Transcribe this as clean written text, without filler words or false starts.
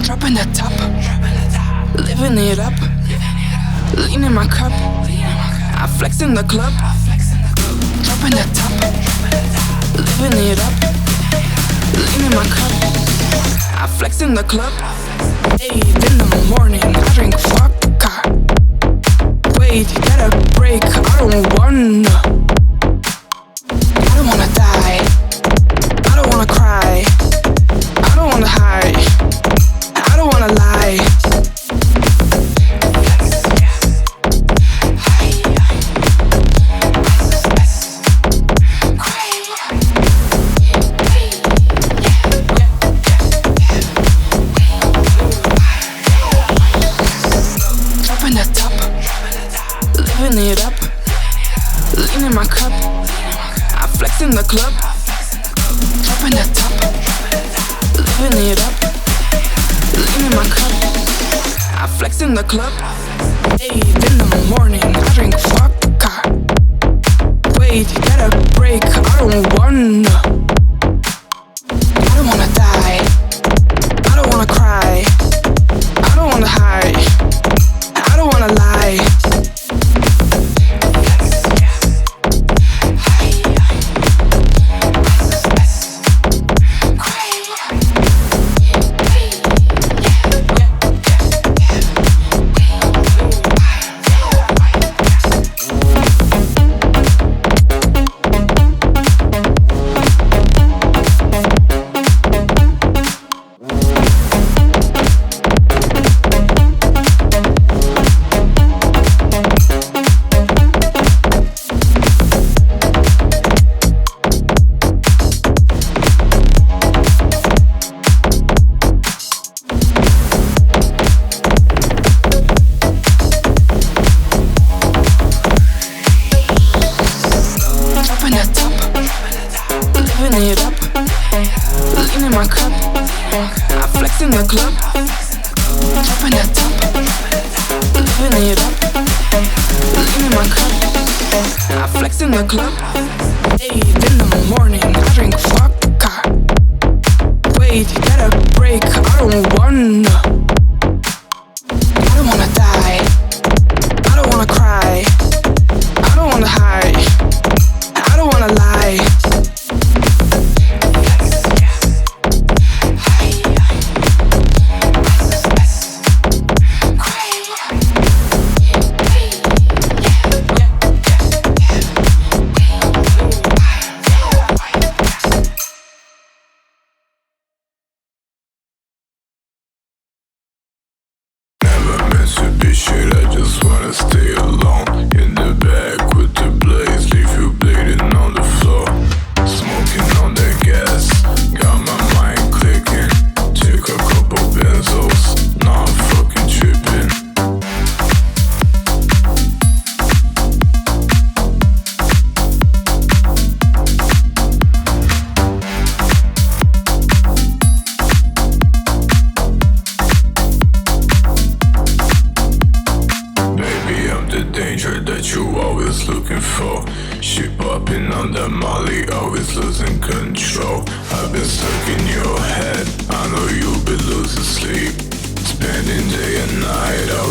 Dropping the top, living it up, leaning my cup, I flex in the club. Dropping the top, living it up, leaning my cup, I flex in the club. 8 in the morning, I drink vodka. Wait, get a break, I don't wanna die, I don't wanna cry, I don't wanna hide, I don't wanna lie. Dropping the top, living it up, leaning my cup, I flex in the club. Dropping the top, living it up, leaning my cup, I flex in the club. 8 in the morning, I drink vodka. Wait, get a break, I don't wanna die, I don't wanna cry, I don't wanna hide, I don't wanna lie. It up, leaning my cup, I flex in the club. Dropping the top, living it up, leaning my cup, I flex in the club. 8 in the morning, I drink vodka. Wait, get a break, I don't wanna die, I don't wanna cry, I don't wanna hide, I don't wanna lie. Shit, I just wanna stay alone. In the back with the blaze, leave you bleeding on the floor. Smoking on the gas, got my mind clicking. Take a couple benzos, now I'm fucking tripping. picture that you always looking for. She popping on the molly, always losing control. I've been stuck in your head, I know you've been losing sleep. Spending day and night, I